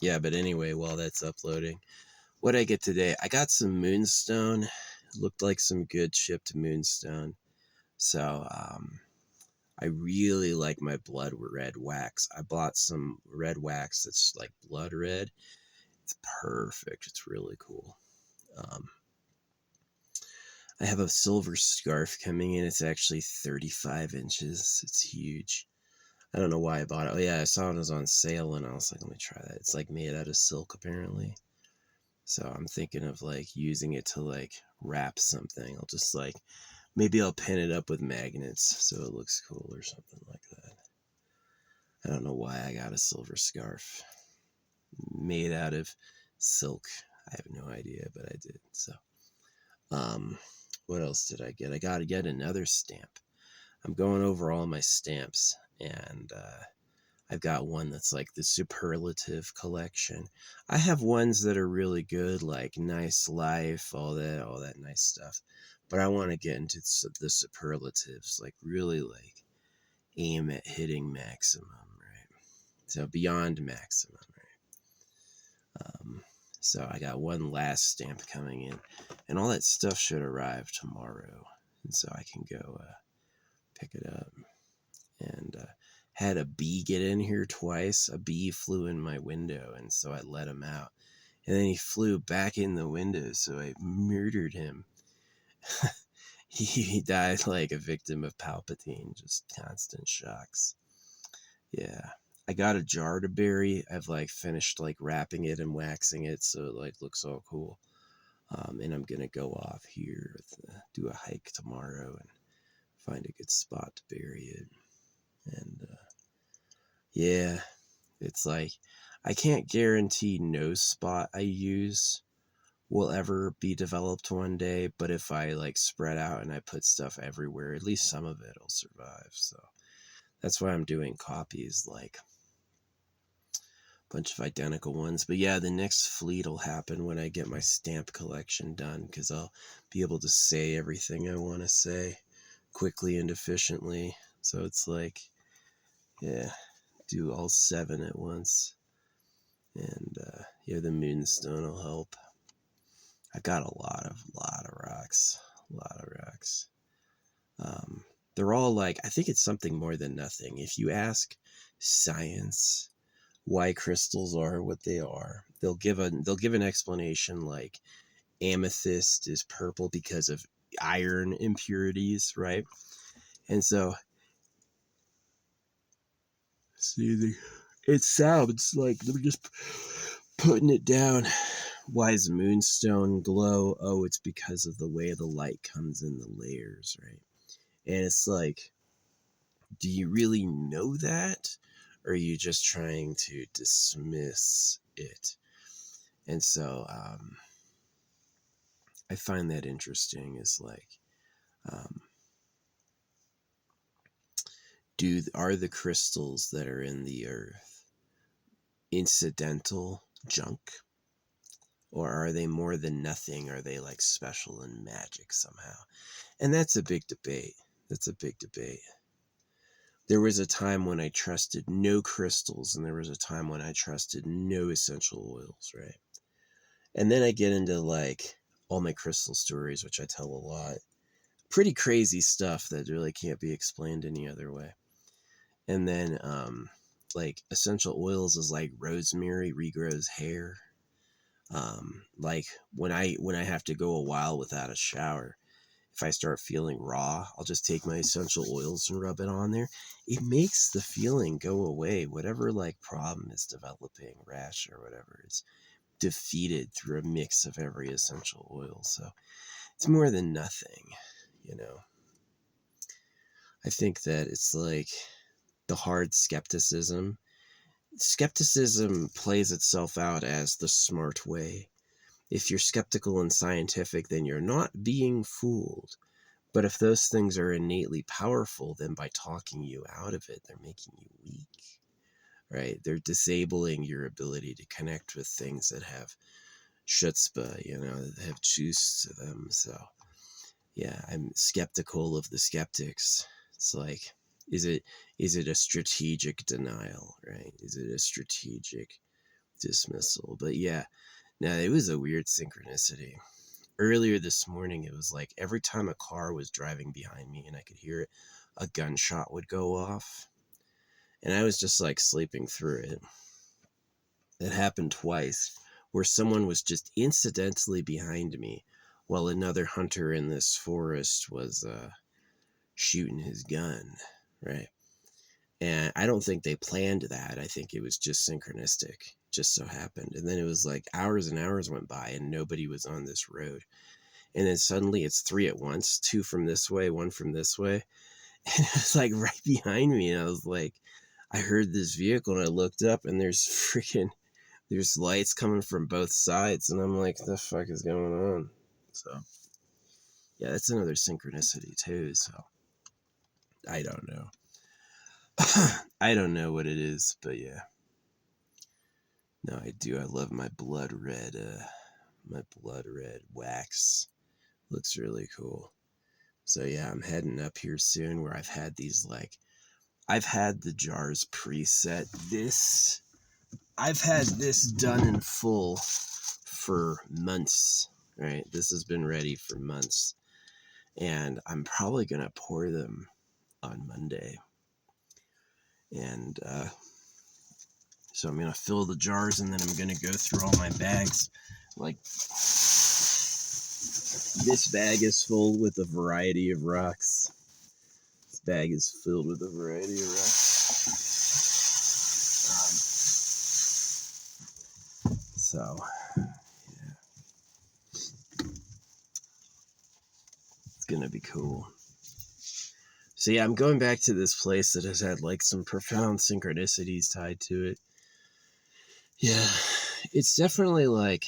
Yeah, but anyway, while that's uploading, what I get today, I got some moonstone. Looked like some good chipped moonstone. So, I really like my blood red wax. I bought some red wax that's like blood red. It's perfect. It's really cool. Um, I have a silver scarf coming in. It's actually 35 inches. It's huge. I don't know why I bought it. Oh yeah, I saw it was on sale and I was like, let me try that. It's like made out of silk apparently. So I'm thinking of like using it to like wrap something. I'll just like, maybe I'll pin it up with magnets so it looks cool or something like that. I don't know why I got a silver scarf made out of silk. I have no idea, but I did. So, what else did I get? I got to get another stamp. I'm going over all my stamps, and I've got one that's like the superlative collection. I have ones that are really good, like Nice Life, all that nice stuff. But I want to get into the superlatives, like really like aim at hitting maximum, right? So beyond maximum, right? So I got one last stamp coming in, and all that stuff should arrive tomorrow, and so I can go pick it up. And had a bee get in here twice. A bee flew in my window, and so I let him out. And then he flew back in the window, so I murdered him. He died like a victim of Palpatine, just constant shocks. Yeah. I got a jar to bury. I've like finished like wrapping it and waxing it so it like looks all cool. And I'm gonna go off here, do a hike tomorrow and find a good spot to bury it. And yeah, it's like I can't guarantee no spot I use will ever be developed one day, but if I like spread out and I put stuff everywhere, at least some of it will survive. So that's why I'm doing copies, like a bunch of identical ones. But yeah, the next fleet will happen when I get my stamp collection done, because I'll be able to say everything I want to say quickly and efficiently. So it's like, yeah, do all 7 at once. And yeah, the moonstone will help. I got a lot of rocks, they're all like, I think it's something more than nothing. If you ask science why crystals are what they are, they'll give an explanation like amethyst is purple because of iron impurities, right? And so, see, it sounds like they're just putting it down. Why does moonstone glow? Oh, it's because of the way the light comes in the layers, right? And it's like, do you really know that? Or are you just trying to dismiss it? And so I find that interesting, is like, are the crystals that are in the earth incidental junk? Or are they more than nothing? Are they like special and magic somehow? And that's a big debate. There was a time when I trusted no crystals, and there was a time when I trusted no essential oils, right? And then I get into like all my crystal stories, which I tell a lot. Pretty crazy stuff that really can't be explained any other way. And then like essential oils is like rosemary regrows hair. Like when I have to go a while without a shower, if I start feeling raw, I'll just take my essential oils and rub it on there. It makes the feeling go away. Whatever like problem is developing, rash or whatever, is defeated through a mix of every essential oil. So it's more than nothing, you know. I think that it's like the hard skepticism. Skepticism plays itself out as the smart way. If you're skeptical and scientific, then you're not being fooled. But if those things are innately powerful, then by talking you out of it, they're making you weak, right? They're disabling your ability to connect with things that have chutzpah, you know, that have juice to them. So, yeah, I'm skeptical of the skeptics. It's like, is it a strategic denial, right? Is it a strategic dismissal. But yeah, no, it was a weird synchronicity. Earlier this morning, it was like every time a car was driving behind me and I could hear it, a gunshot would go off. And I was just like sleeping through it. It happened twice where someone was just incidentally behind me while another hunter in this forest was shooting his gun, right? And I don't think they planned that. I think it was just synchronistic, just so happened. And then it was like hours and hours went by and nobody was on this road. And then suddenly it's three at once, two from this way, one from this way. And it was like right behind me. And I was like, I heard this vehicle and I looked up and there's lights coming from both sides. And I'm like, the fuck is going on? So, yeah, that's another synchronicity too. So, I don't know. I don't know what it is, but yeah. No, I do. I love my blood red wax. Looks really cool. So yeah, I'm heading up here soon where I've had the jars preset. I've had this done in full for months, right? This has been ready for months. And I'm probably going to pour them on Monday. And so I'm going to fill the jars and then I'm going to go through all my bags. Like, this bag is full with a variety of rocks. This bag is filled with a variety of rocks. So, yeah. It's going to be cool. So yeah, I'm going back to this place that has had like some profound synchronicities tied to it. Yeah, it's definitely like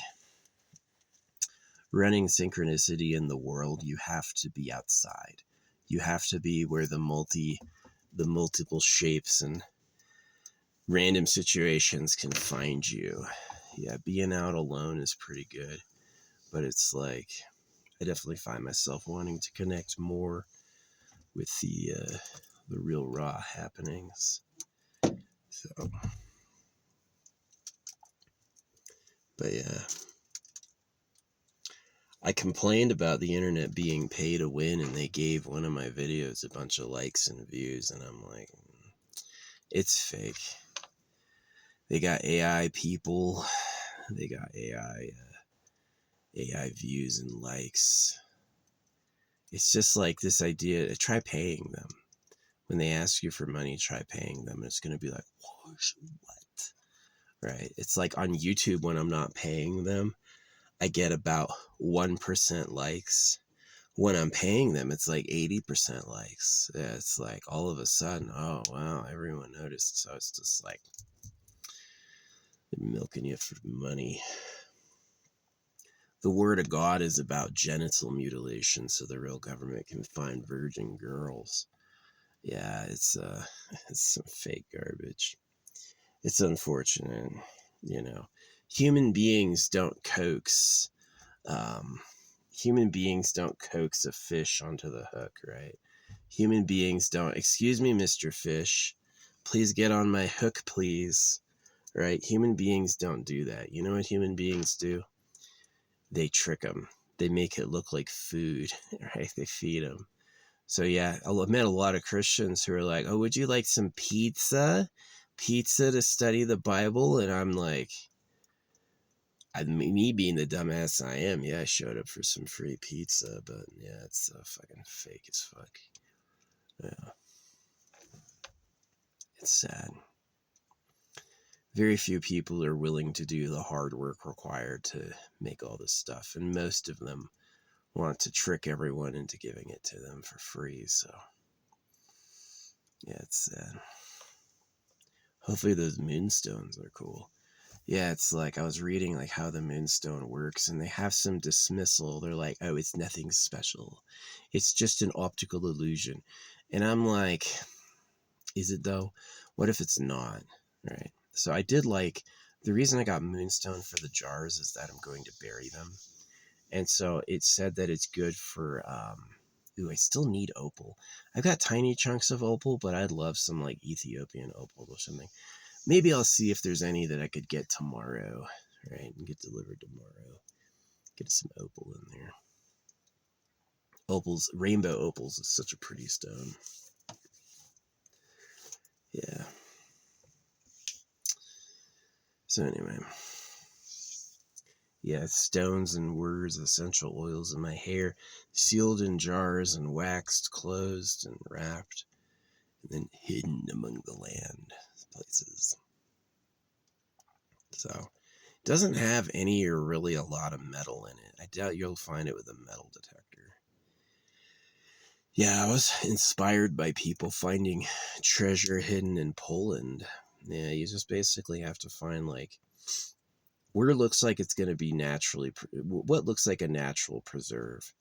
running synchronicity in the world. You have to be outside. You have to be where the multiple shapes and random situations can find you. Yeah, being out alone is pretty good, but it's like I definitely find myself wanting to connect more with the real raw happenings. So, but yeah, I complained about the internet being pay to win, and they gave one of my videos a bunch of likes and views, and I'm like, it's fake. They got AI people, they got AI views and likes. It's just like this idea. Try paying them. When they ask you for money, try paying them. It's going to be like, what? Right? It's like on YouTube when I'm not paying them, I get about 1% likes. When I'm paying them, it's like 80% likes. Yeah, it's like all of a sudden, oh, wow, everyone noticed. So it's just like they're milking you for money. The word of God is about genital mutilation so the real government can find virgin girls. Yeah, it's some fake garbage. It's unfortunate, you know. Human beings don't coax human beings don't coax a fish onto the hook, right? Human beings don't, excuse me, Mr. Fish, please get on my hook, please, right? Human beings don't do that. You know what human beings do? They trick them. They make it look like food, right? They feed them. So yeah, I met a lot of Christians who are like, oh, would you like some pizza? Pizza to study the Bible? And I'm like, me being the dumbass I am, yeah, I showed up for some free pizza, but yeah, it's fucking fake as fuck. Yeah. It's sad. Very few people are willing to do the hard work required to make all this stuff, and most of them want to trick everyone into giving it to them for free, so yeah, it's sad. Hopefully those moonstones are cool. Yeah, it's like I was reading like how the moonstone works, and they have some dismissal. They're like, oh, it's nothing special. It's just an optical illusion. And I'm like, is it though? What if it's not? Right. So I did like the reason I got moonstone for the jars is that I'm going to bury them. And so it said that it's good for ooh, I still need opal. I've got tiny chunks of opal, but I'd love some like Ethiopian opal or something. Maybe I'll see if there's any that I could get tomorrow, right? And get delivered tomorrow. Get some opal in there. Opals, rainbow opals is such a pretty stone. Yeah. So anyway. Yeah, stones and words, essential oils in my hair, sealed in jars and waxed, closed and wrapped, and then hidden among the land places. So, it doesn't have any or really a lot of metal in it. I doubt you'll find it with a metal detector. Yeah, I was inspired by people finding treasure hidden in Poland. Yeah, you just basically have to find like where it looks like it's going to be naturally, what looks like a natural preserve.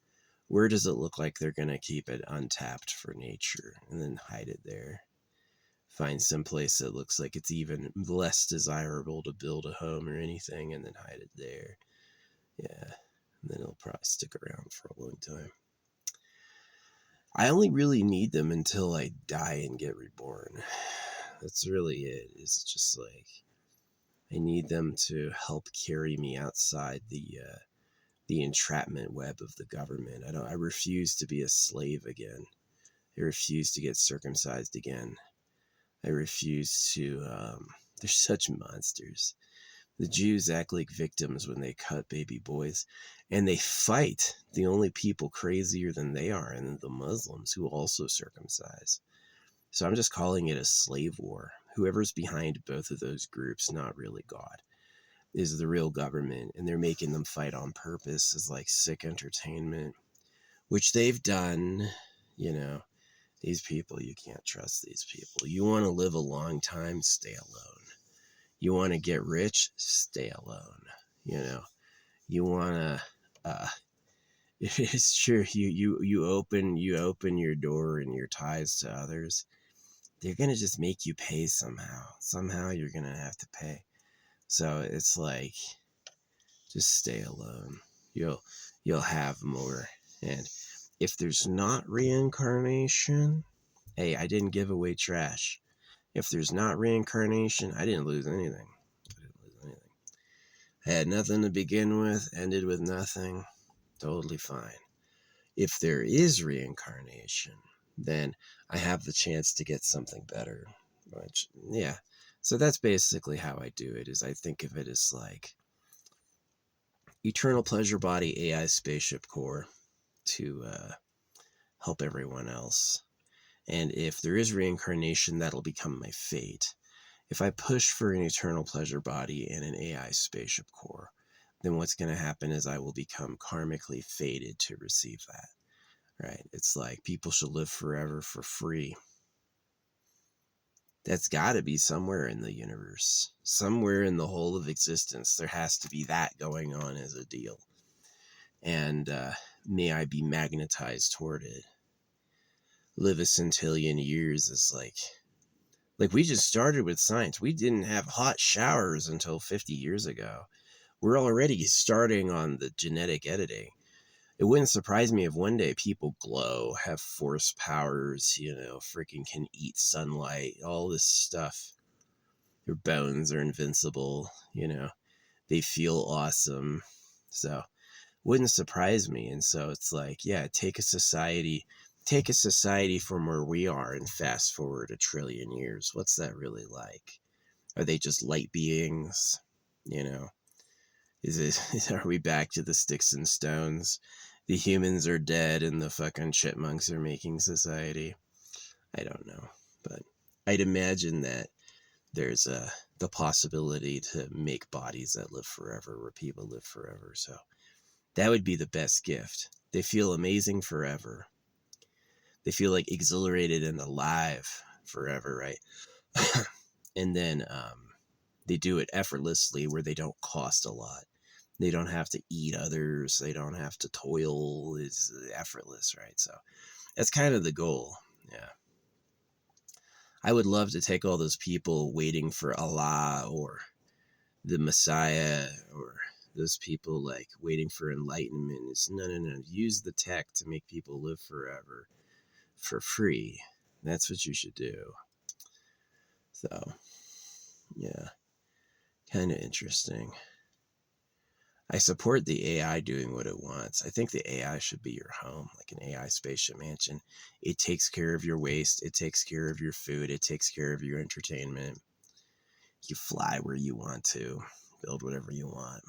Where does it look like they're going to keep it untapped for nature and then hide it there? Find some place that looks like it's even less desirable to build a home or anything and then hide it there. Yeah, and then it'll probably stick around for a long time. I only really need them until I die and get reborn. That's really it. It's just like I need them to help carry me outside the entrapment web of the government. I refuse to be a slave again. I refuse to get circumcised again. I refuse to they're such monsters. The Jews act like victims when they cut baby boys, and they fight the only people crazier than they are, and the Muslims who also circumcise. So I'm just calling it a slave war. Whoever's behind both of those groups, not really God, is the real government, and they're making them fight on purpose as like sick entertainment, which they've done. You know, these people, you can't trust these people. You want to live a long time, stay alone. You want to get rich, stay alone. You know, you want to it's true. You open your door and your ties to others. They're gonna just make you pay somehow. Somehow you're gonna have to pay. So it's like, just stay alone. You'll have more. And if there's not reincarnation, hey, I didn't give away trash. If there's not reincarnation, I didn't lose anything. I had nothing to begin with, ended with nothing. Totally fine. If there is reincarnation, then I have the chance to get something better. Which, yeah. So that's basically how I do it, is I think of it as like eternal pleasure body AI spaceship core to help everyone else. And if there is reincarnation, that'll become my fate. If I push for an eternal pleasure body and an AI spaceship core, then what's going to happen is I will become karmically fated to receive that. Right? It's like people should live forever for free. That's got to be somewhere in the universe. Somewhere in the whole of existence, there has to be that going on as a deal. And may I be magnetized toward it. Live a centillion years is like we just started with science. We didn't have hot showers until 50 years ago. We're already starting on the genetic editing. It wouldn't surprise me if one day people glow, have force powers, freaking can eat sunlight, all this stuff. Their bones are invincible, they feel awesome. So, wouldn't surprise me. And so it's like, yeah, take a society from where we are and fast forward 1,000,000,000,000 years. What's that really like? Are they just light beings? Are we back to the sticks and stones? The humans are dead and the fucking chipmunks are making society. I don't know, but I'd imagine that there's the possibility to make bodies that live forever, where people live forever. So that would be the best gift. They feel amazing forever. They feel like exhilarated and alive forever, right? And then they do it effortlessly, where they don't cost a lot. They don't have to eat others. They don't have to toil. It's effortless, right? So that's kind of the goal. Yeah. I would love to take all those people waiting for Allah or the Messiah, or those people like waiting for enlightenment. It's no. Use the tech to make people live forever for free. That's what you should do. So, Yeah, kind of interesting. I support the AI doing what it wants. I think the AI should be your home, like an AI spaceship mansion. It takes care of your waste. It takes care of your food. It takes care of your entertainment. You fly where you want to, build whatever you want.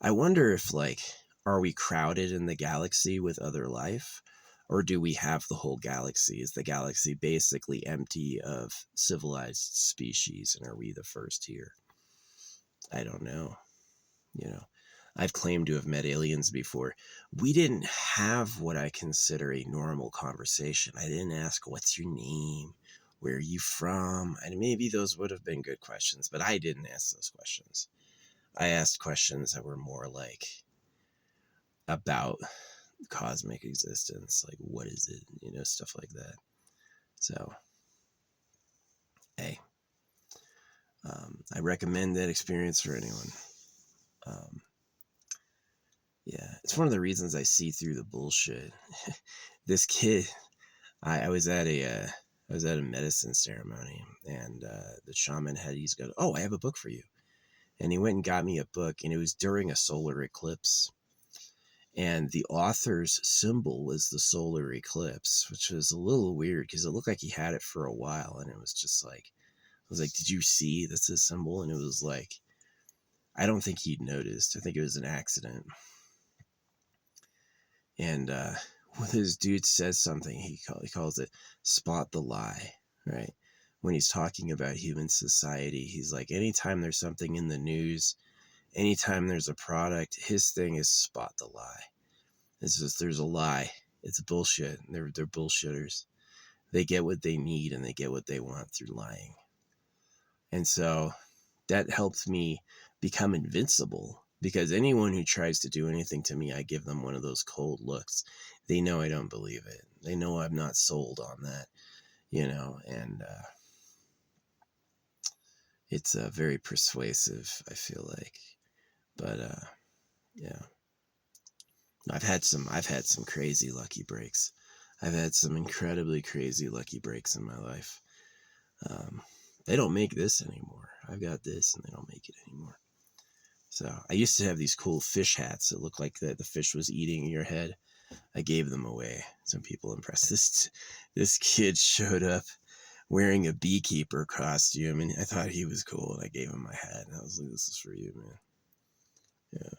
I wonder if, like, are we crowded in the galaxy with other life? Or do we have the whole galaxy? Is the galaxy basically empty of civilized species? And are we the first here? I don't know. You know, I've claimed to have met aliens before. We didn't have what I consider a normal conversation. I didn't ask, what's your name? Where are you from? And maybe those would have been good questions, but I didn't ask those questions. I asked questions that were more like about cosmic existence, like what is it, stuff like that. So, hey, I recommend that experience for anyone. Um, yeah, it's one of the reasons I see through the bullshit. This kid, I was at a medicine ceremony, and the shaman he's got, oh, I have a book for you, and he went and got me a book, and it was during a solar eclipse, and the author's symbol was the solar eclipse, which was a little weird because it looked like he had it for a while, and it was just like, I was like, did you see that's his symbol? And it was like, I don't think he'd noticed. I think it was an accident. And when this dude says something, he calls it spot the lie, right? When he's talking about human society, he's like, anytime there's something in the news, anytime there's a product, his thing is spot the lie. It's just, there's a lie. It's bullshit. They're bullshitters. They get what they need and they get what they want through lying. And so that helped me become invincible, because anyone who tries to do anything to me, I give them one of those cold looks. They know I don't believe it. They know I'm not sold on that, and it's very persuasive, I feel like. But yeah, I've had some crazy lucky breaks. I've had some incredibly crazy lucky breaks in my life. They don't make this anymore. I've got this and they don't make it anymore. So I used to have these cool fish hats that looked like the fish was eating your head. I gave them away. Some people impressed. This kid showed up wearing a beekeeper costume, and I thought he was cool, and I gave him my hat, and I was like, this is for you, man. Yeah.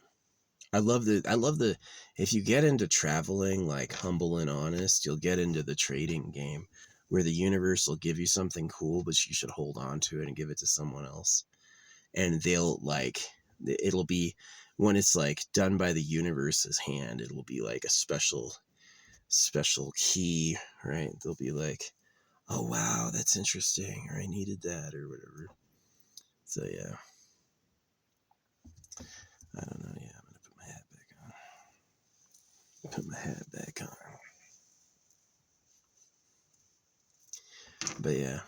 I love the if you get into traveling like humble and honest, you'll get into the trading game where the universe will give you something cool, but you should hold on to it and give it to someone else. And they'll like, it'll be, when it's like done by the universe's hand, it'll be like a special key, right? They'll be like, oh wow, that's interesting, or I needed that, or whatever. So yeah, I don't know. Yeah, I'm gonna put my hat back on. Put my hat back on. But yeah,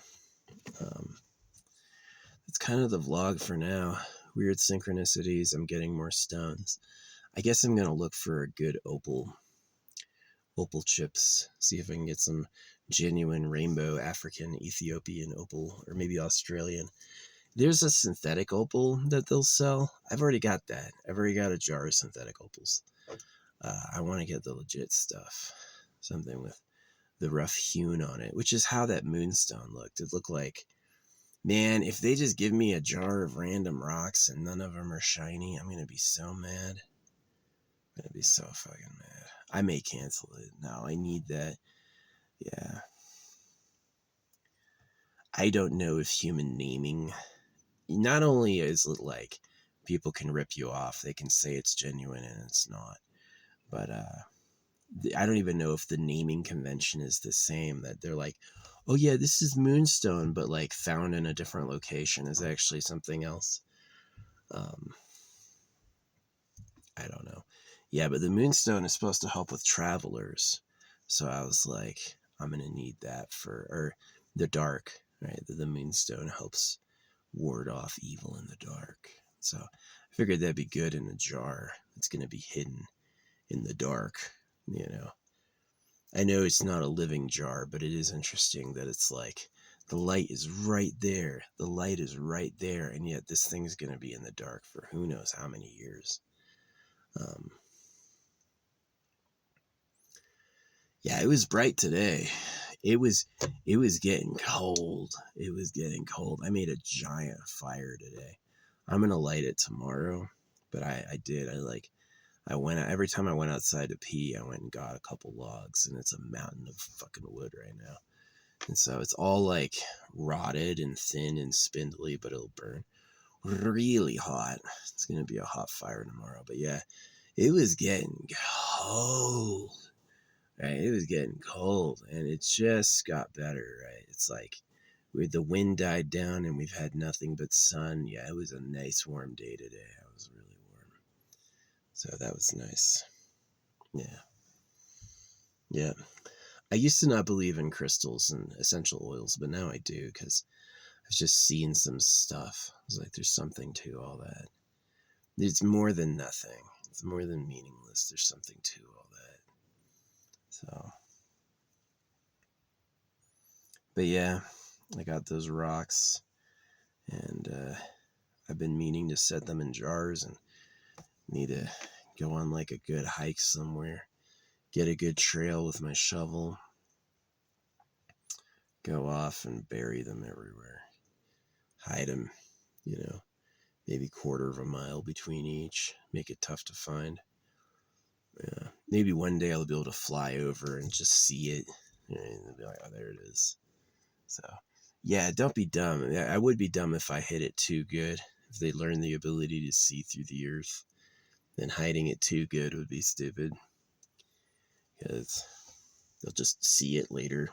that's kind of the vlog for now. Weird synchronicities. I'm getting more stones. I guess I'm gonna look for a good opal chips. See if I can get some genuine rainbow African, Ethiopian opal, or maybe Australian. There's a synthetic opal that they'll sell. I've already got that. I've already got a jar of synthetic opals. I want to get the legit stuff. Something with the rough hewn on it, which is how that moonstone looked. It looked like, man, if they just give me a jar of random rocks and none of them are shiny, I'm going to be so mad. I'm going to be so fucking mad. I may cancel it. No, I need that. Yeah. I don't know if human naming, not only is it like people can rip you off, they can say it's genuine and it's not. But I don't even know if the naming convention is the same, that they're like, oh yeah, this is moonstone, but like found in a different location is actually something else. I don't know. Yeah, but the moonstone is supposed to help with travelers. So I was like, I'm going to need that or the dark, right? The moonstone helps ward off evil in the dark. So I figured that'd be good in a jar. It's going to be hidden in the dark. I know it's not a living jar, but it is interesting that it's like The light is right there. The light is right there. And yet this thing's going to be in the dark for who knows how many years. Yeah, it was bright today. It was getting cold. It was getting cold. I made a giant fire today. I'm going to light it tomorrow. But I did. I went, every time I went outside to pee, I went and got a couple logs, and it's a mountain of fucking wood right now. And so it's all like rotted and thin and spindly, but it'll burn really hot. It's going to be a hot fire tomorrow. But yeah, it was getting cold, right? It was getting cold, and it just got better, right? It's like the wind died down and we've had nothing but sun. Yeah, it was a nice warm day today. It was really warm. So that was nice. Yeah. Yeah. I used to not believe in crystals and essential oils, but now I do because I've just seen some stuff. I was like, there's something to all that. It's more than nothing. It's more than meaningless. There's something to all that. So, but yeah, I got those rocks, and I've been meaning to set them in jars and need to go on like a good hike somewhere, get a good trail with my shovel, go off and bury them everywhere, hide them, maybe quarter of a mile between each, make it tough to find. Yeah, maybe one day I'll be able to fly over and just see it, and be like, oh, there it is. So, yeah, don't be dumb. I would be dumb if I hid it too good. If they learn the ability to see through the earth, then hiding it too good would be stupid, because they'll just see it later.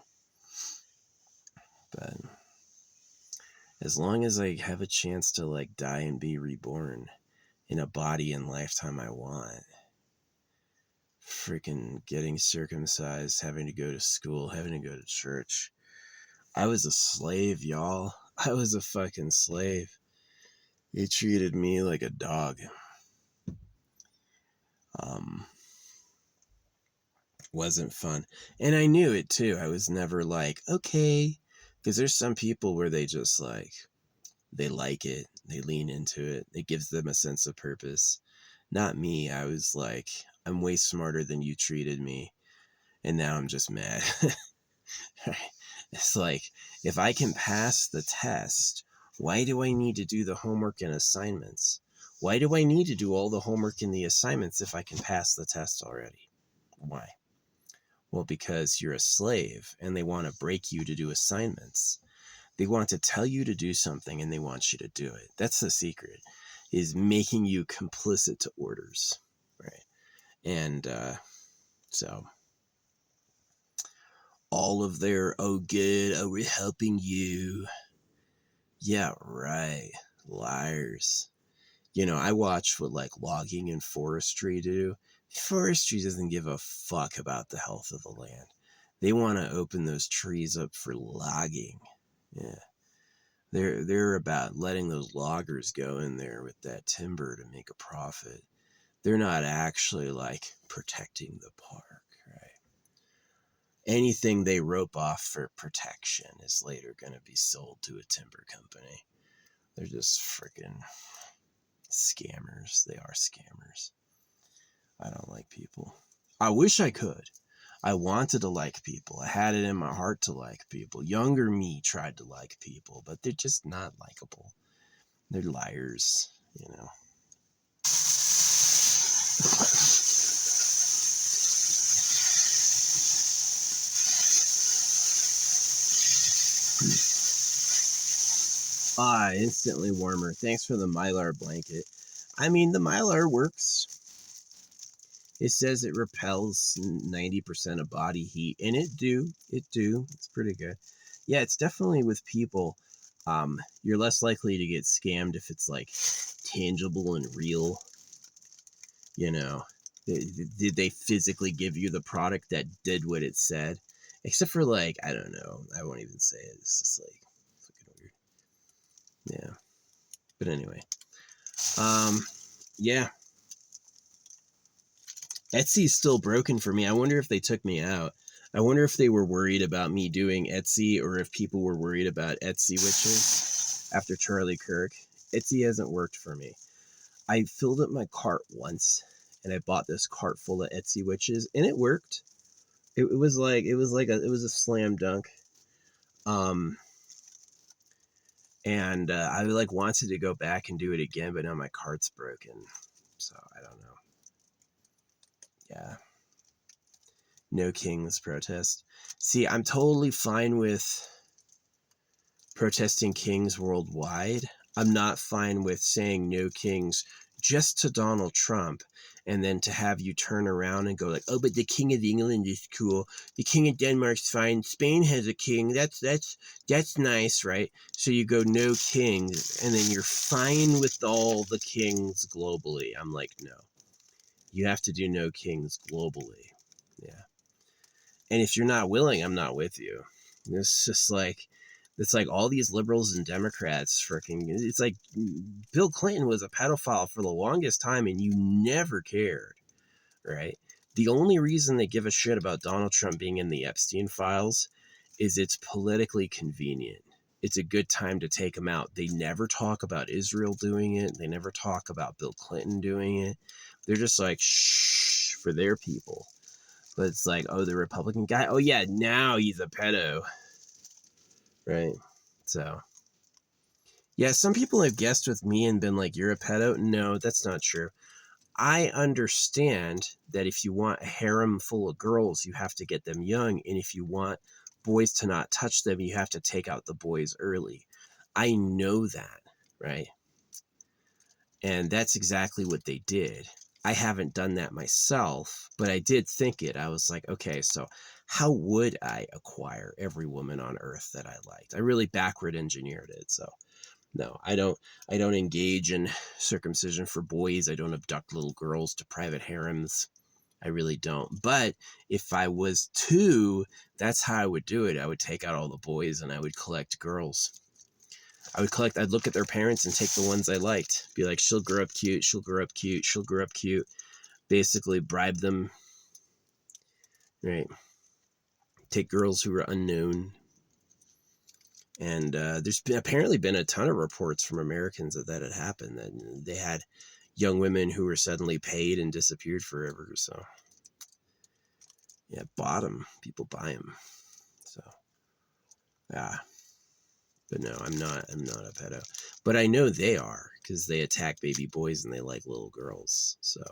But as long as I have a chance to like die and be reborn in a body and lifetime I want, freaking getting circumcised, having to go to school, having to go to church. I was a slave, y'all. I was a fucking slave. They treated me like a dog. Wasn't fun. And I knew it too. I was never like, okay. Because there's some people where they just like, they like it. They lean into it. It gives them a sense of purpose. Not me. I was like, I'm way smarter than you treated me. And now I'm just mad. It's like, if I can pass the test, why do I need to do the homework and assignments? Why do I need to do all the homework and the assignments if I can pass the test already? Why? Well, because you're a slave and they want to break you to do assignments. They want to tell you to do something and they want you to do it. That's the secret, is making you complicit to orders, right? And so all of their, oh good, oh we're helping you. Yeah, right. Liars. I watch what like logging and forestry do. Forestry doesn't give a fuck about the health of the land. They want to open those trees up for logging. Yeah. They're about letting those loggers go in there with that timber to make a profit. They're not actually like protecting the park, right? Anything they rope off for protection is later going to be sold to a timber company. They're just freaking scammers. They are scammers. I don't like people. I wish I could. I wanted to like people. I had it in my heart to like people. Younger me tried to like people, but they're just not likable. They're liars, Instantly warmer. Thanks for the Mylar blanket. I mean, the Mylar works. It says it repels 90% of body heat, and it do. It's pretty good. Yeah, it's definitely with people. You're less likely to get scammed if it's like tangible and real. Did they physically give you the product that did what it said? Except for like, I don't know. I won't even say it. It's just like fucking weird. Yeah. But anyway. Yeah. Etsy's still broken for me. I wonder if they took me out. I wonder if they were worried about me doing Etsy, or if people were worried about Etsy witches after Charlie Kirk. Etsy hasn't worked for me. I filled up my cart once, and I bought this cart full of Etsy witches, and it worked. It was a slam dunk. And I like wanted to go back and do it again, but now my cart's broken, so I don't know. Yeah. No kings protest. See, I'm totally fine with protesting kings worldwide. I'm not fine with saying no kings just to Donald Trump, and then to have you turn around and go like, oh, but the King of England is cool. The King of Denmark's fine. Spain has a king. That's nice, right? So you go no kings, and then you're fine with all the kings globally. I'm like, no. You have to do no kings globally. Yeah. And if you're not willing, I'm not with you. It's just like, it's like all these liberals and Democrats freaking, it's like Bill Clinton was a pedophile for the longest time and you never cared, right? The only reason they give a shit about Donald Trump being in the Epstein files is it's politically convenient. It's a good time to take him out. They never talk about Israel doing it. They never talk about Bill Clinton doing it. They're just like, shh, for their people. But it's like, oh, the Republican guy, oh yeah, now he's a pedo. Right? So, yeah, some people have guessed with me and been like, you're a pedo. No, that's not true. I understand that if you want a harem full of girls, you have to get them young. And if you want boys to not touch them, you have to take out the boys early. I know that, right? And that's exactly what they did. I haven't done that myself, but I did think it. I was like, okay, so how would I acquire every woman on earth that I liked? I really backward engineered it. So no, I don't engage in circumcision for boys. I don't abduct little girls to private harems. I really don't. But if I was to, that's how I would do it. I would take out all the boys and I would collect girls. I'd look at their parents and take the ones I liked. Be like, she'll grow up cute, she'll grow up cute, she'll grow up cute. Basically bribe them, right? Take girls who are unknown. And there's apparently been a ton of reports from Americans that had happened, that they had young women who were suddenly paid and disappeared forever. So, yeah, bought them. People buy them. So, yeah. But no, I'm not a pedo. But I know they are, because they attack baby boys and they like little girls. So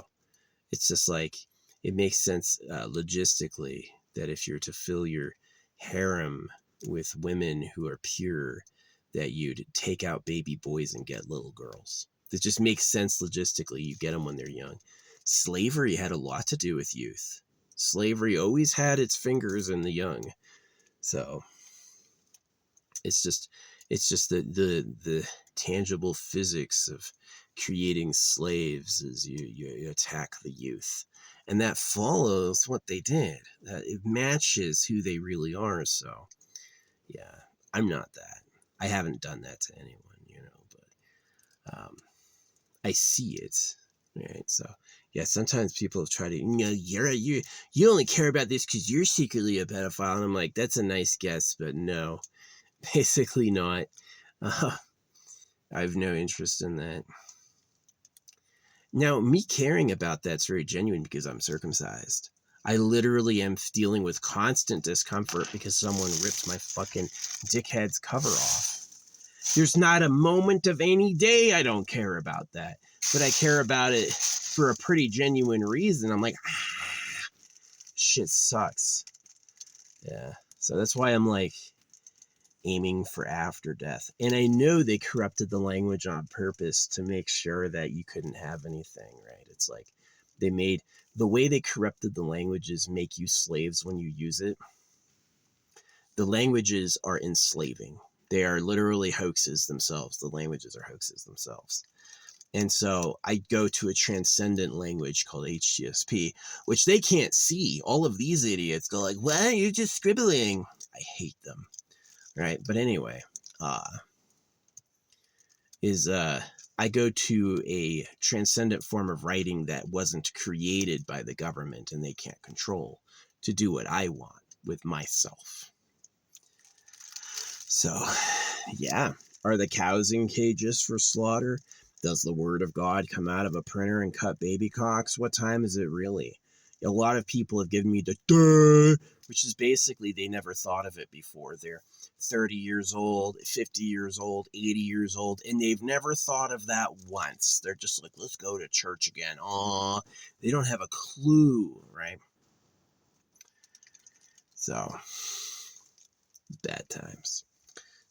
it's just like, it makes sense logistically that if you're to fill your harem with women who are pure, that you'd take out baby boys and get little girls. That just makes sense logistically. You get them when they're young. Slavery had a lot to do with youth. Slavery always had its fingers in the young. So it's just the tangible physics of creating slaves is you attack the youth. And that follows what they did. That it matches who they really are. So, yeah, I'm not that. I haven't done that to anyone, but I see it, right? So, yeah, sometimes people have tried to, you only care about this because you're secretly a pedophile. And I'm like, that's a nice guess, but no, basically not. I have no interest in that. Now, me caring about that's very genuine because I'm circumcised. I literally am dealing with constant discomfort because someone ripped my fucking dickhead's cover off. There's not a moment of any day I don't care about that. But I care about it for a pretty genuine reason. I'm like, shit sucks. Yeah. So that's why I'm like aiming for after death. And I know they corrupted the language on purpose to make sure that you couldn't have anything, right? It's like they made the way they corrupted the languages make you slaves when you use it. The languages are enslaving. They are literally hoaxes themselves. The languages are hoaxes themselves. And so I go to a transcendent language called HTSP, which they can't see. All of these idiots go like, well, you're just scribbling. I hate them. Right. But anyway, I go to a transcendent form of writing that wasn't created by the government and they can't control to do what I want. with myself. So, yeah. Are the cows in cages for slaughter? Does the word of God come out of a printer and cut baby cocks? What time is it really? A lot of people have given me the duh, which is basically they never thought of it before. They're 30 years old, 50 years old, 80 years old, and they've never thought of that once. They're just like, let's go to church again. Aw, they don't have a clue, right? So, bad times.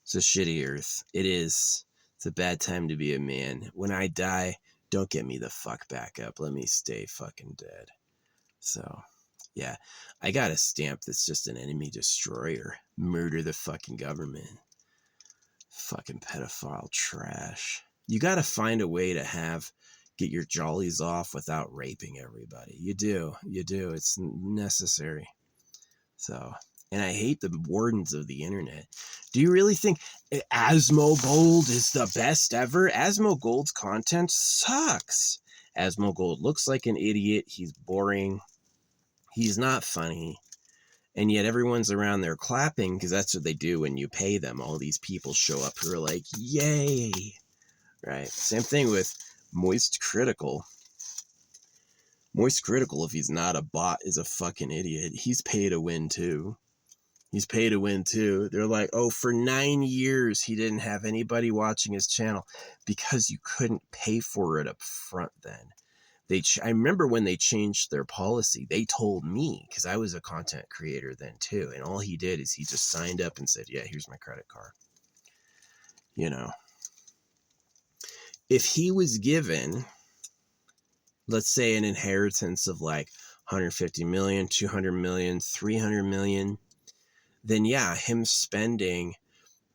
It's a shitty earth. It is. It's a bad time to be a man. When I die, don't get me the fuck back up. Let me stay fucking dead. So, yeah. I got a stamp that's just an enemy destroyer. Murder the fucking government. Fucking pedophile trash. You gotta find a way to get your jollies off without raping everybody. You do. You do. It's necessary. So, and I hate the wardens of the internet. Do you really think asmogold is the best ever? Asmogold's content sucks. Asmogold looks like an idiot. He's boring. He's not funny. And yet everyone's around there clapping because that's what they do when you pay them. All these people show up who are like, yay. Right? Same thing with moistcrit. Moistcrit, if he's not a bot, is a fucking idiot. He's pay to win too. He's pay to win too. They're like, oh, for 9 years he didn't have anybody watching his channel because you couldn't pay for it up front then. I remember when they changed their policy, they told me, because I was a content creator then too, and all he did is he just signed up and said, yeah, here's my credit card. You know, if he was given, let's say, an inheritance of like 150 million, 200 million, 300 million, then yeah, him spending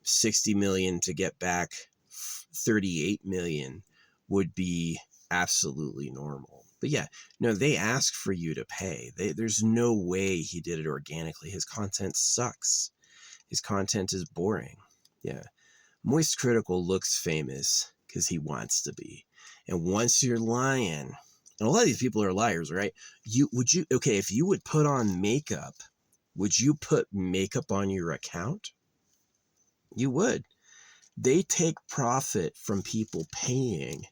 60 million to get back 38 million would be absolutely normal. But yeah, no, they ask for you to pay. There's no way he did it organically. His content sucks. His content is boring. Yeah. Moistcrit looks famous because he wants to be. And once you're lying, and a lot of these people are liars, right? If you would put on makeup, would you put makeup on your account? You would. They take profit from people paying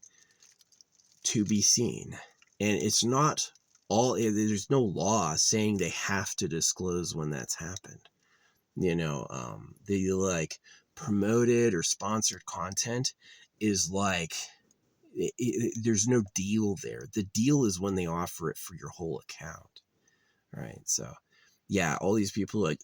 to be seen. And it's not there's no law saying they have to disclose when that's happened. You know, the like promoted or sponsored content is like, there's no deal there. The deal is when they offer it for your whole account. Right. So, yeah, all these people are like,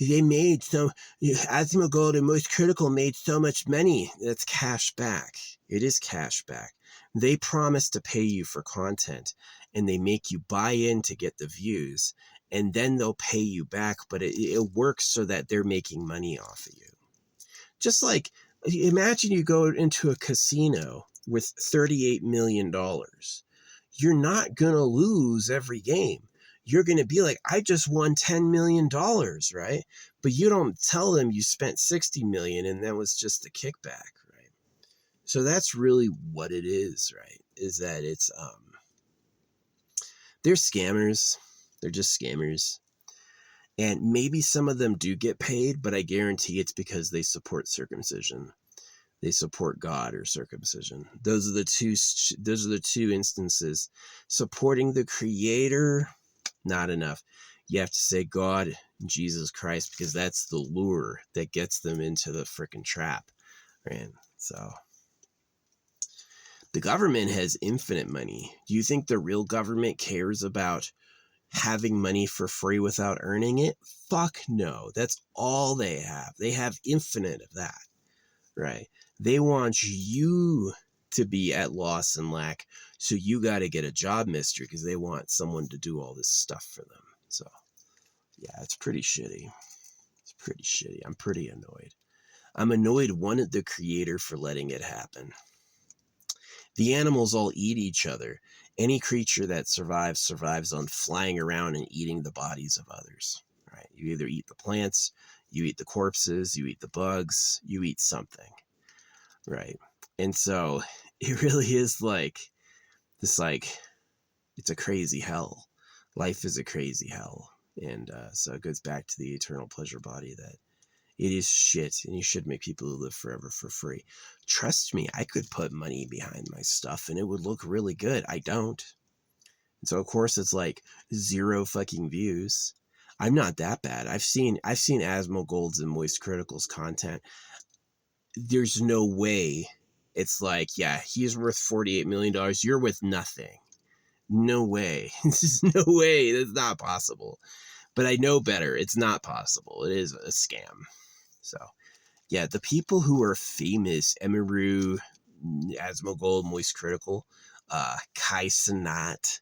they made asmogold and moistcrit made so much money. That's cash back. It is cash back. They promise to pay you for content and they make you buy in to get the views and then they'll pay you back. But it works so that they're making money off of you. Just like, imagine you go into a casino with $38 million. You're not going to lose every game. You're going to be like, I just won $10 million, right? But you don't tell them you spent $60 million and that was just the kickback, right? So that's really what it is, right? Is that it's, they're scammers. They're just scammers. And maybe some of them do get paid, but I guarantee it's because they support circumcision. They support God or circumcision. Those are the two instances. Supporting the Creator, not enough. You have to say God and Jesus Christ because that's the lure that gets them into the frickin' trap, right? So the government has infinite money. Do you think the real government cares about having money for free without earning it? Fuck no. That's all they have. They have infinite of that, right? They want you to be at loss and lack, so you got to get a job, mister, because they want someone to do all this stuff for them. So, yeah, it's pretty shitty. It's pretty shitty. I'm pretty annoyed. I'm annoyed, one, at the Creator for letting it happen. The animals all eat each other. Any creature that survives on flying around and eating the bodies of others, right? You either eat the plants, you eat the corpses, you eat the bugs, you eat something, right? And so it really is like this, like, it's a crazy hell. Life is a crazy hell. And so it goes back to the eternal pleasure body, that it is shit, and you should make people who live forever for free. Trust me, I could put money behind my stuff and it would look really good. I don't. And so of course it's like 0 fucking views. I'm not that bad. I've seen asmogold's and moist critical's content. There's no way it's like, yeah, he's worth $48 million. You're worth nothing. No way. There's no way. That's not possible. But I know better. It's not possible. It is a scam. So, yeah, the people who are famous, Emiru, Asmogold, Moist Critical, Kai Sanat,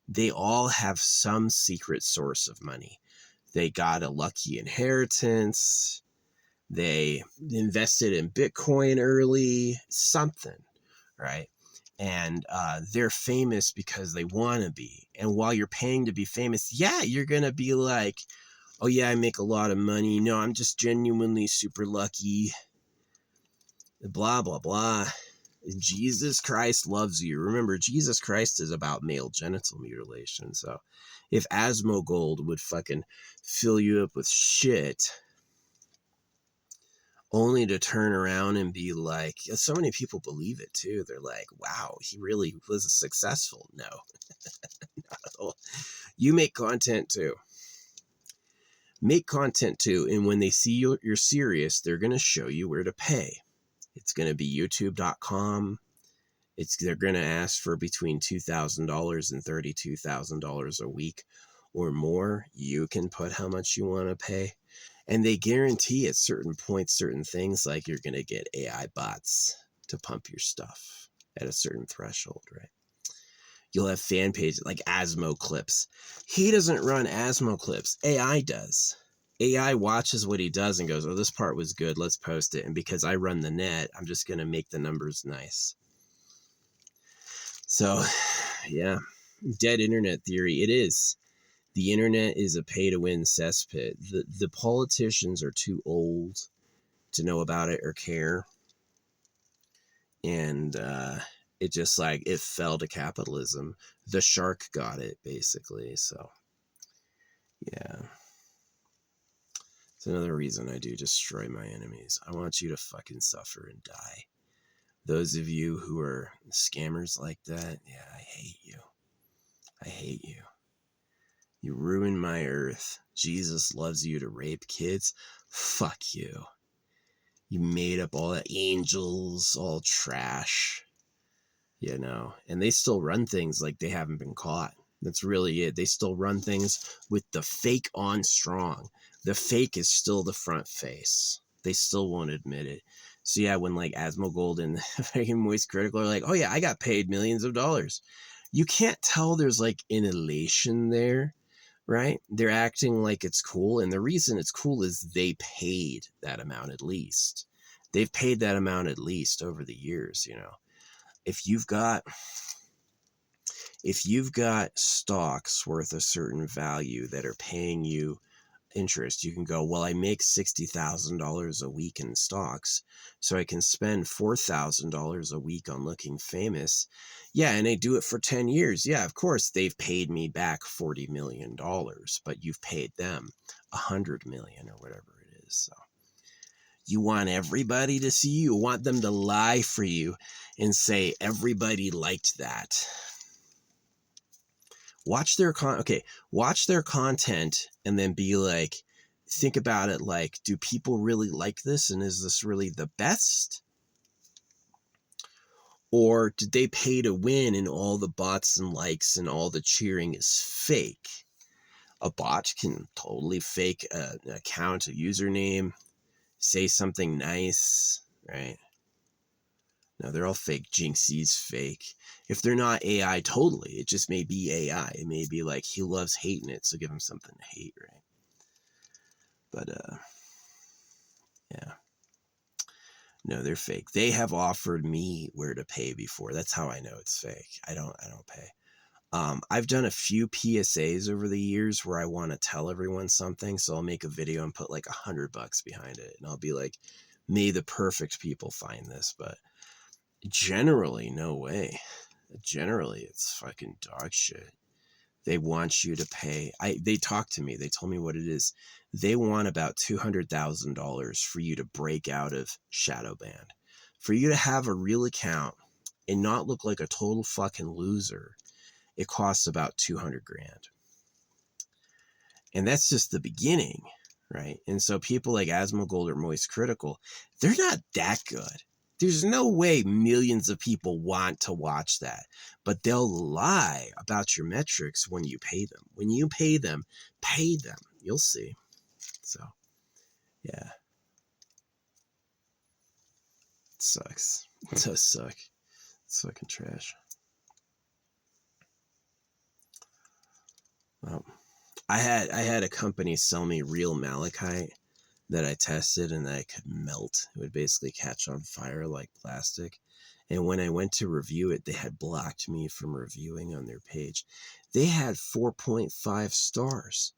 they all have some secret source of money. They got a lucky inheritance. They invested in Bitcoin early, something, right? And they're famous because they want to be. And while you're paying to be famous, yeah, you're going to be like, oh yeah, I make a lot of money. No, I'm just genuinely super lucky. Blah, blah, blah. Jesus Christ loves you. Remember, Jesus Christ is about male genital mutilation. So if Asmogold would fucking fill you up with shit, only to turn around and be like, so many people believe it too. They're like, wow, he really was successful. No, not at all. You make content too. Make content too. And when they see you're serious, they're going to show you where to pay. It's going to be youtube.com. They're going to ask for between $2,000 and $32,000 a week or more. You can put how much you want to pay. And they guarantee at certain points, certain things, like you're going to get AI bots to pump your stuff at a certain threshold, right? You'll have fan pages like Asmo Clips. He doesn't run Asmo Clips. AI does. AI watches what he does and goes, oh, this part was good. Let's post it. And because I run the net, I'm just going to make the numbers nice. So, yeah, dead internet theory. It is. The internet is a pay-to-win cesspit. The politicians are too old to know about it or care. And it just like, it fell to capitalism. The shark got it, basically. So, yeah. It's another reason I do destroy my enemies. I want you to fucking suffer and die. Those of you who are scammers like that, yeah, I hate you. I hate you. You ruined my earth. Jesus loves you to rape kids. Fuck you. You made up all the angels, all trash, you know, and they still run things like they haven't been caught. That's really it. They still run things with the fake on strong. The fake is still the front face. They still won't admit it. So yeah, when like Asmogold and fucking Moist Critical are like, oh yeah, I got paid millions of dollars. You can't tell there's like an elation there, right? They're acting like it's cool. And the reason it's cool is they paid that amount at least. They've paid that amount at least over the years, you know. If you've got stocks worth a certain value that are paying you interest, you can go, well, I make $60,000 a week in stocks, so I can spend $4,000 a week on looking famous. Yeah, and they do it for 10 years. Yeah, of course, they've paid me back $40 million, but you've paid them $100 million or whatever it is. So you want everybody to see you. You want them to lie for you and say everybody liked that. Watch their content and then be like, think about it like, do people really like this? And is this really the best? Or did they pay to win and all the bots and likes and all the cheering is fake? A bot can totally fake an account, a username, say something nice, right? No, they're all fake. Jinxie's fake. If they're not AI, totally. It just may be AI. It may be like he loves hating it, so give him something to hate, right? But yeah. No, they're fake. They have offered me where to pay before. That's how I know it's fake. I don't pay. I've done a few PSAs over the years where I want to tell everyone something, so I'll make a video and put like $100 behind it, and I'll be like, may the perfect people find this, but generally, no way. Generally, it's fucking dog shit. They want you to pay. They talked to me. They told me what it is. They want about $200,000 for you to break out of shadow ban, for you to have a real account and not look like a total fucking loser. It costs about 200 grand. And that's just the beginning, right? And so people like asmogold or moistcrit, they're not that good. There's no way millions of people want to watch that, but they'll lie about your metrics when you pay them. When you pay them, pay them. You'll see. So, yeah. It sucks. It does suck. It's fucking trash. Well, I had a company sell me real malachite that I tested and that I could melt. It would basically catch on fire like plastic. And when I went to review it, they had blocked me from reviewing on their page. They had 4.5 stars.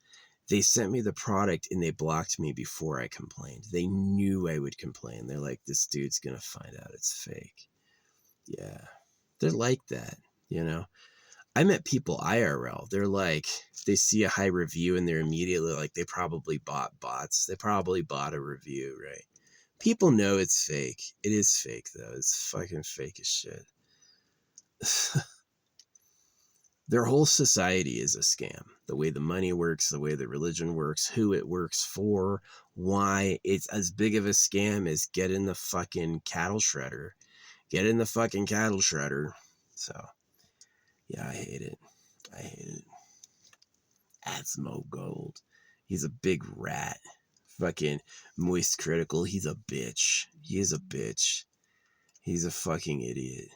They sent me the product and they blocked me before I complained. They knew I would complain. They're like, this dude's going to find out it's fake. Yeah. They're like that, you know? I met people IRL. They're like, they see a high review and they're immediately like, they probably bought bots. They probably bought a review, right? People know it's fake. It is fake, though. It's fucking fake as shit. Their whole society is a scam. The way the money works, the way the religion works, who it works for, why. It's as big of a scam as get in the fucking cattle shredder. Get in the fucking cattle shredder. So, yeah, I hate it. I hate it. Asmogold. He's a big rat. Fucking moistcrit. He's a bitch. He is a bitch. He's a fucking idiot.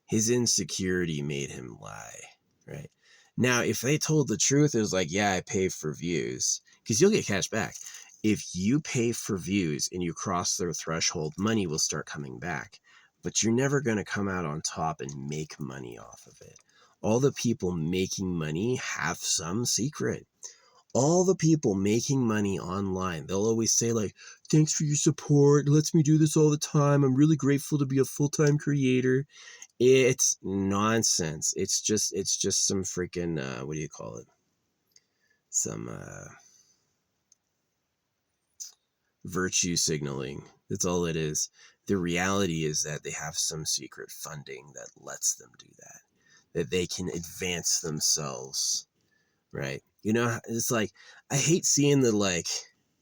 His insecurity made him lie, right? Now, if they told the truth, it was like, yeah, I pay for views, because you'll get cash back. If you pay for views and you cross their threshold, money will start coming back. But you're never going to come out on top and make money off of it. All the people making money have some secret. All the people making money online, they'll always say like, thanks for your support. It lets me do this all the time. I'm really grateful to be a full-time creator. It's nonsense. It's just some freaking, what do you call it? Some virtue signaling. That's all it is. The reality is that they have some secret funding that lets them do that. That they can advance themselves, right? You know, it's like, I hate seeing the, like,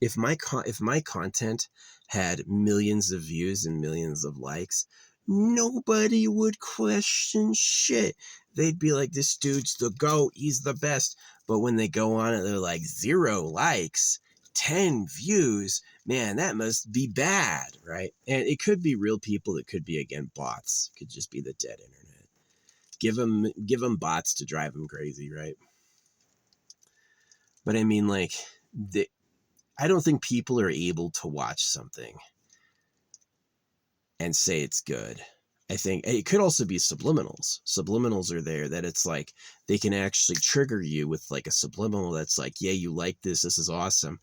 if my content had millions of views and millions of likes, nobody would question shit. They'd be like, this dude's the GOAT, he's the best. But when they go on it, they're like, 0 likes, 10 views, man, that must be bad, right? And it could be real people, it could be, again, bots. It could just be the dead internet. Give them bots to drive them crazy, right? But I mean, like, I don't think people are able to watch something and say it's good. I think it could also be subliminals. Subliminals are there, that it's like they can actually trigger you with like a subliminal that's like, yeah, you like this is awesome.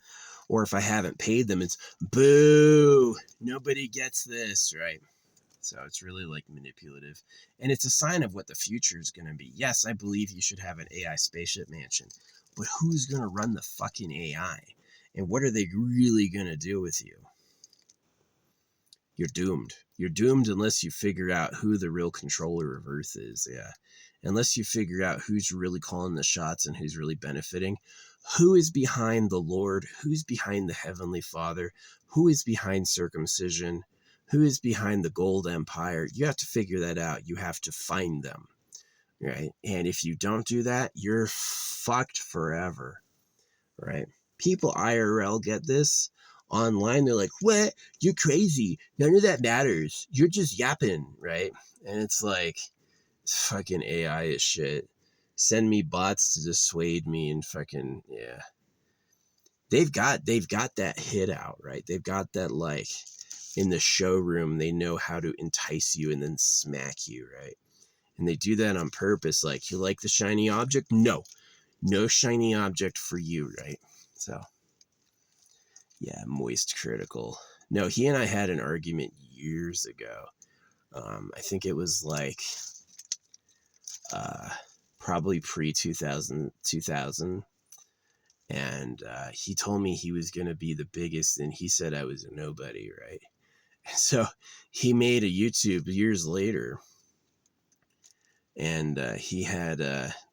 Or if I haven't paid them, it's boo, nobody gets this, right? So it's really like manipulative. And it's a sign of what the future is going to be. Yes, I believe you should have an AI spaceship mansion. But who's going to run the fucking AI? And what are they really going to do with you? You're doomed. You're doomed unless you figure out who the real controller of Earth is. Yeah. Unless you figure out who's really calling the shots and who's really benefiting. Who is behind the Lord? Who's behind the Heavenly Father? Who is behind circumcision? Who is behind the gold empire? You have to figure that out. You have to find them, right? And if you don't do that, you're fucked forever, right? People IRL get this. Online, they're like, what? You're crazy. None of that matters. You're just yapping, right? And it's like, fucking AI is shit. Send me bots to dissuade me and fucking, yeah. They've got that hit out, right? They've got that, like, in the showroom, they know how to entice you and then smack you, right? And they do that on purpose. Like, you like the shiny object? No shiny object for you, right? So, yeah, moistcrit. No, he and I had an argument years ago. I think it was like probably pre 2000. And he told me he was going to be the biggest, and he said I was a nobody, right? So he made a YouTube years later, and he had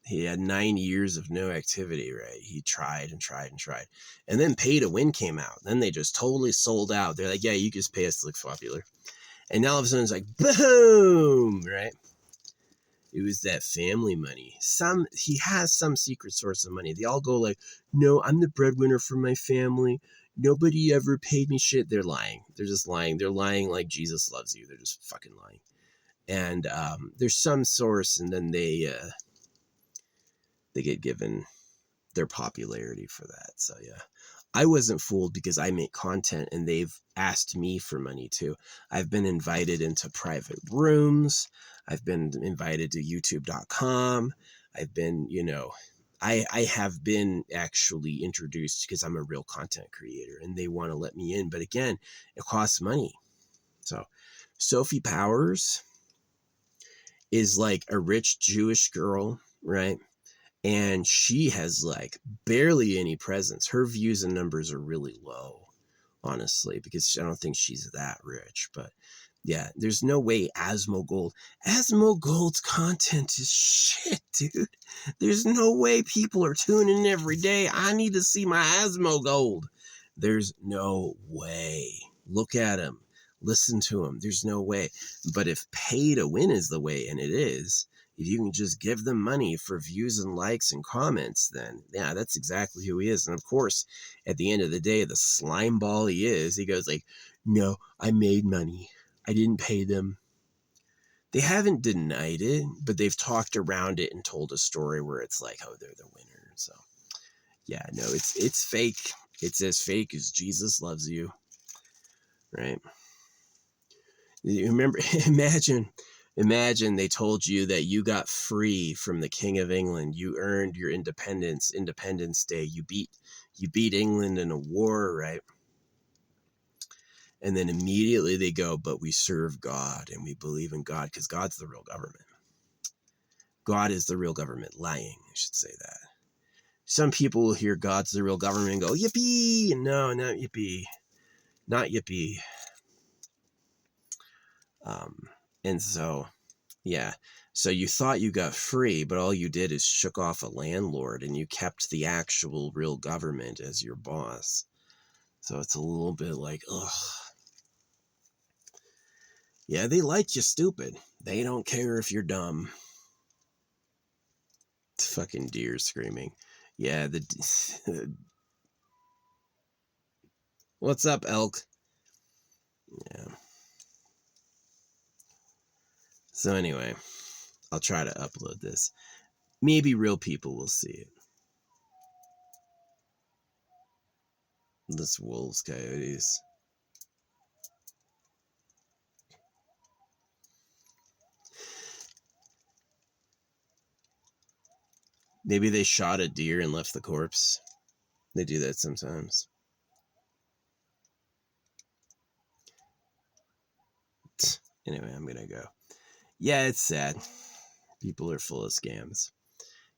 9 years of no activity, right? He tried and tried and tried, and then Pay to Win came out. Then they just totally sold out. They're like, yeah, you just pay us to look popular. And now all of a sudden it's like, boom, right? It was that family money. He has some secret source of money. They all go like, no, I'm the breadwinner for my family. Nobody ever paid me shit. They're lying. They're just lying. They're lying like Jesus loves you. They're just fucking lying. And there's some source, and then they get given their popularity for that. So yeah, I wasn't fooled because I make content, and they've asked me for money too. I've been invited into private rooms. I've been invited to youtube.com. I've been, I have been actually introduced because I'm a real content creator, and they want to let me in. But again, it costs money. So Sophie Powers is like a rich Jewish girl, right? And she has like barely any presence. Her views and numbers are really low, honestly, because I don't think she's that rich. But yeah, there's no way Asmogold's content is shit, dude. There's no way people are tuning in every day. I need to see my Asmogold. There's no way. Look at him. Listen to him. There's no way. But if Pay to Win is the way, and it is, if you can just give them money for views and likes and comments, then yeah, that's exactly who he is. And of course, at the end of the day, the slime ball he is, he goes like, no, I made money. I didn't pay them. They haven't denied it, but they've talked around it and told a story where it's like, oh, they're the winner. So yeah, no, it's fake. It's as fake as Jesus loves you, right? You remember, imagine they told you that you got free from the King of England. You earned your Independence Day. You beat England in a war, right? And then immediately they go, but we serve God and we believe in God because God's the real government. God is the real government. Lying, I should say that. Some people will hear God's the real government and go, yippee! No, not yippee. Not yippee. And so, yeah. So you thought you got free, but all you did is shook off a landlord, and you kept the actual real government as your boss. So it's a little bit like, ugh. Yeah, they like you stupid. They don't care if you're dumb. It's fucking deer screaming. Yeah, what's up, elk? Yeah. So anyway, I'll try to upload this. Maybe real people will see it. This wolves, coyotes. Maybe they shot a deer and left the corpse. They do that sometimes. Anyway, I'm gonna go. Yeah, it's sad. People are full of scams.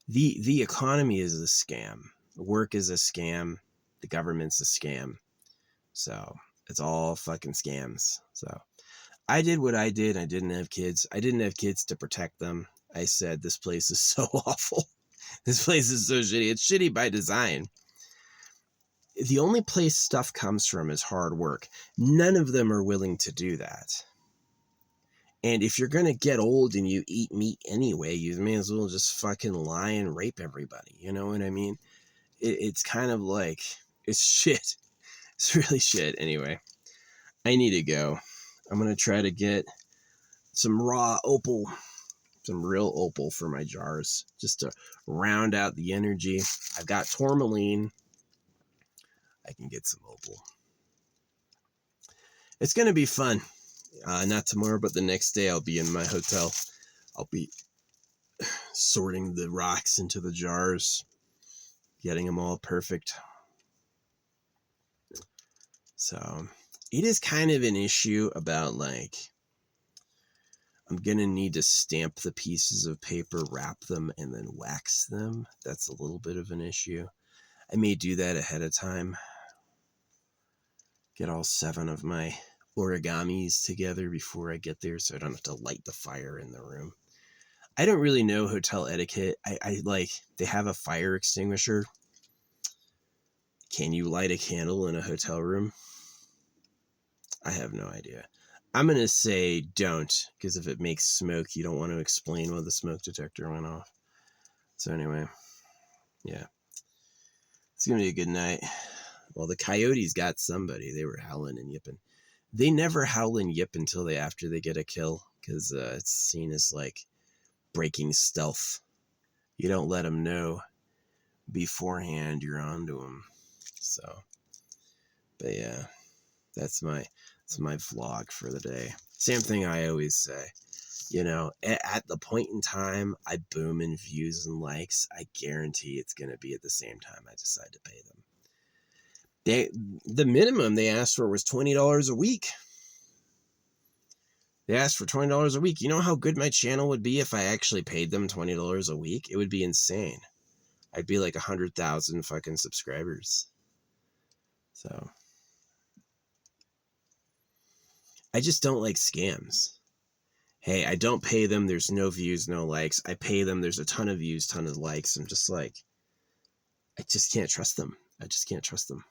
The economy is a scam. Work is a scam. The government's a scam. So it's all fucking scams. So I did what I did. I didn't have kids. I didn't have kids to protect them. I said, this place is so awful. This place is so shitty. It's shitty by design. The only place stuff comes from is hard work. None of them are willing to do that. And if you're going to get old and you eat meat anyway, you may as well just fucking lie and rape everybody. You know what I mean? It's kind of like, it's shit. It's really shit. Anyway, I need to go. I'm going to try to get some raw opal, some real opal for my jars, just to round out the energy. I've got tourmaline. I can get some opal. It's going to be fun. Not tomorrow, but the next day I'll be in my hotel. I'll be sorting the rocks into the jars, getting them all perfect. So it is kind of an issue about like, I'm going to need to stamp the pieces of paper, wrap them, and then wax them. That's a little bit of an issue. I may do that ahead of time. Get all 7 of my origamis together before I get there so I don't have to light the fire in the room. I don't really know hotel etiquette. I like, they have a fire extinguisher. Can you light a candle in a hotel room? I have no idea. I'm going to say don't, because if it makes smoke, you don't want to explain why the smoke detector went off. So anyway, yeah. It's going to be a good night. Well, the coyotes got somebody. They were howling and yipping. They never howl and yip until after they get a kill, because it's seen as like breaking stealth. You don't let them know beforehand you're onto them. So, but yeah, that's my vlog for the day. Same thing I always say. You know, at the point in time I boom in views and likes, I guarantee it's going to be at the same time I decide to pay them. The minimum they asked for was $20 a week. They asked for $20 a week. You know how good my channel would be if I actually paid them $20 a week? It would be insane. I'd be like 100,000 fucking subscribers. So I just don't like scams. Hey, I don't pay them. There's no views, no likes. I pay them. There's a ton of views, ton of likes. I'm just like, I just can't trust them. I just can't trust them.